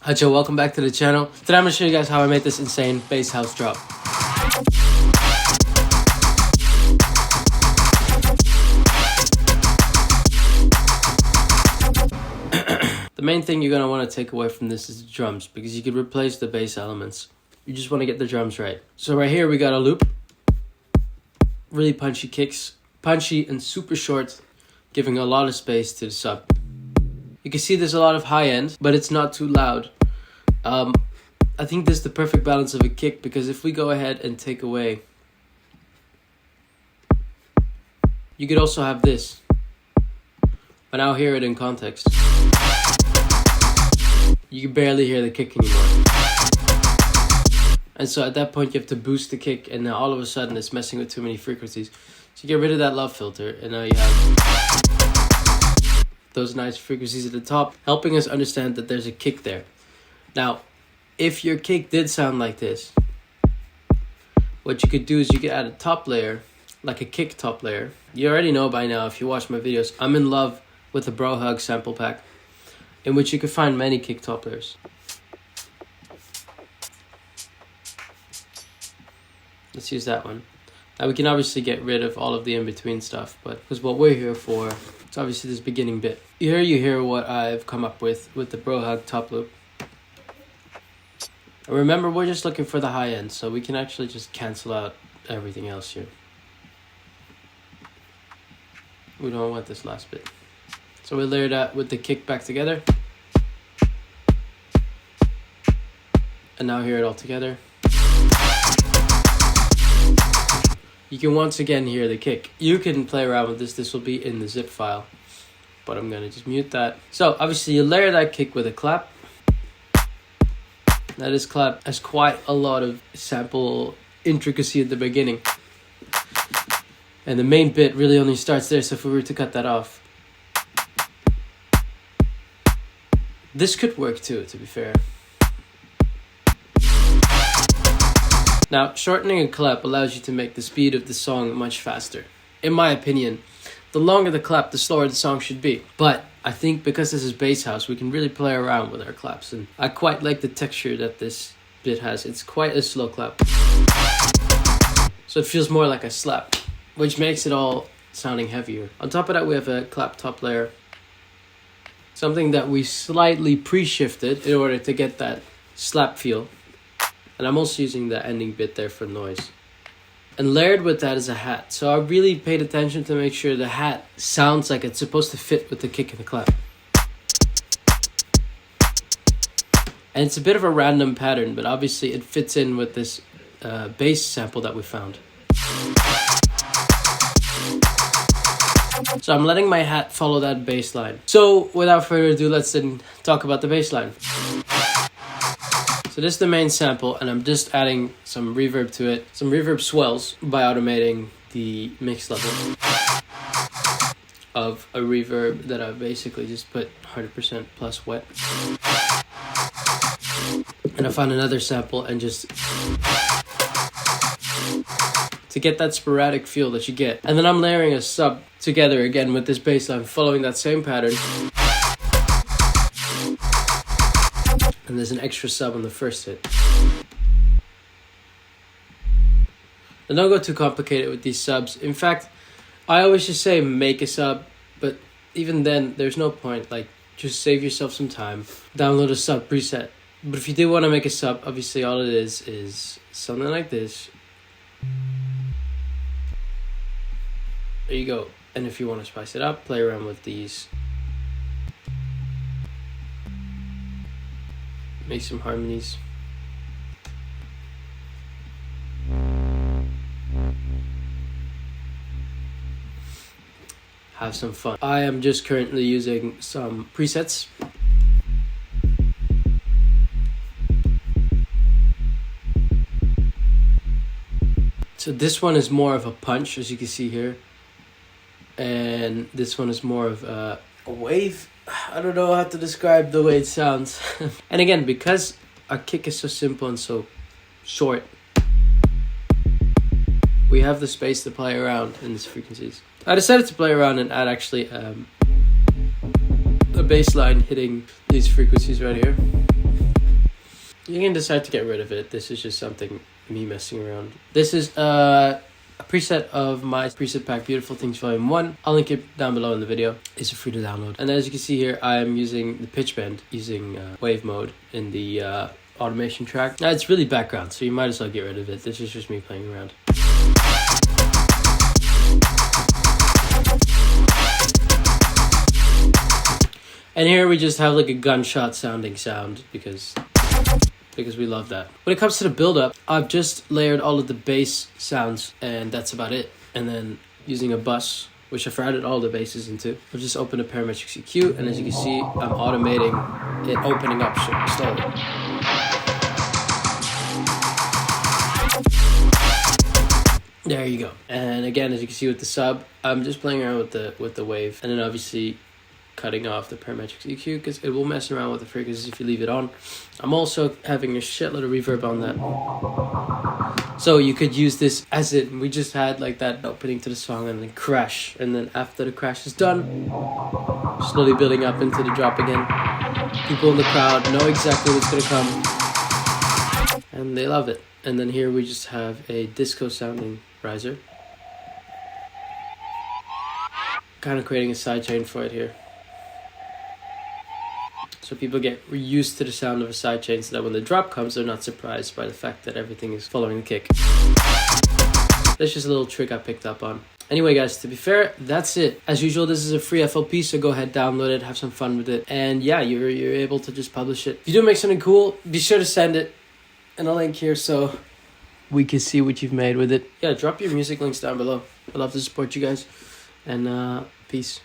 Hi Joe, welcome back to the channel. Today I'm going to show you guys how I made this insane bass house drop. The main thing you're going to want to take away from this is the drums, because you could replace the bass elements. You just want to get the drums right. So right here we got a loop. Really punchy kicks. Punchy and super short, giving a lot of space to the sub. You can see there's a lot of high end, but it's not too loud. I think this is the perfect balance of a kick, because if we go ahead and take away, you could also have this, but now hear it in context. You can barely hear the kick anymore. And so at that point you have to boost the kick, and now all of a sudden it's messing with too many frequencies. So you get rid of that love filter, and now you have those nice frequencies at the top, helping us understand that there's a kick there. Now, if your kick did sound like this, what you could do is you could add a top layer, like a kick top layer. You already know by now, if you watch my videos, I'm in love with the Bro Hug sample pack, in which you can find many kick top layers. Let's use that one. Now we can obviously get rid of all of the in-between stuff, but because what we're here for, it's obviously this beginning bit. Here you hear what I've come up with the Bro Hug top loop. And remember, we're just looking for the high end, so we can actually just cancel out everything else here. We don't want this last bit. So we layer that with the kick back together. And now hear it all together. You can once again hear the kick. You can play around with this. This will be in the zip file, but I'm going to just mute that. So obviously you layer that kick with a clap. Now this clap has quite a lot of sample intricacy at the beginning. And the main bit really only starts there, so if we were to cut that off, this could work too, to be fair. Now, shortening a clap allows you to make the speed of the song much faster. In my opinion, the longer the clap, the slower the song should be. But I think because this is bass house, we can really play around with our claps. And I quite like the texture that this bit has. It's quite a slow clap. So it feels more like a slap, which makes it all sounding heavier. On top of that, we have a clap top layer. Something that we slightly pre-shifted in order to get that slap feel. And I'm also using the ending bit there for noise. And layered with that is a hat. So I really paid attention to make sure the hat sounds like it's supposed to fit with the kick and the clap. And it's a bit of a random pattern, but obviously it fits in with this bass sample that we found. So I'm letting my hat follow that bass line. So without further ado, let's then talk about the bass line. So this is the main sample, and I'm just adding some reverb to it. Some reverb swells by automating the mix level of a reverb that I basically just put 100% plus wet. And I found another sample and just to get that sporadic feel that you get. And then I'm layering a sub together again with this bass line, following that same pattern. And there's an extra sub on the first hit. And don't go too complicated with these subs. In fact, I always just say make a sub, but even then, there's no point. Like, just save yourself some time. Download a sub preset. But if you do want to make a sub, obviously all it is something like this. There you go. And if you want to spice it up, play around with these. Make some harmonies. Have some fun. I am just currently using some presets. So this one is more of a punch, as you can see here. And this one is more of a wave. I don't know how to describe the way it sounds. And again, because our kick is so simple and so short, we have the space to play around in these frequencies. I decided to play around and add actually a bass line hitting these frequencies right here. You can decide to get rid of it. This is just something me messing around. This is a preset of my preset pack, Beautiful Things Volume 1. I'll link it down below in the video. It's free to download. And as you can see here, I am using the pitch bend, using wave mode in the automation track. Now, it's really background, so you might as well get rid of it. This is just me playing around. And here we just have like a gunshot sounding sound because we love that. When it comes to the build-up, I've just layered all of the bass sounds and that's about it. And then using a bus, which I've routed all the basses into, I'll just open a parametric EQ, and as you can see, I'm automating it opening up slowly. There you go. And again, as you can see with the sub, I'm just playing around with the wave, and then obviously cutting off the parametric EQ because it will mess around with the frequencies if you leave it on. I'm also having a shitload of reverb on that. So you could use this as it, we just had like that opening to the song and then crash. And then after the crash is done, slowly building up into the drop again. People in the crowd know exactly what's going to come. And they love it. And then here we just have a disco sounding riser. Kind of creating a sidechain for it here. So people get used to the sound of a sidechain so that when the drop comes, they're not surprised by the fact that everything is following the kick. That's just a little trick I picked up on. Anyway, guys, to be fair, that's it. As usual, this is a free FLP, so go ahead, download it, have some fun with it. And yeah, you're able to just publish it. If you do make something cool, be sure to send it in a link here so we can see what you've made with it. Yeah, drop your music links down below. I'd love to support you guys. And peace.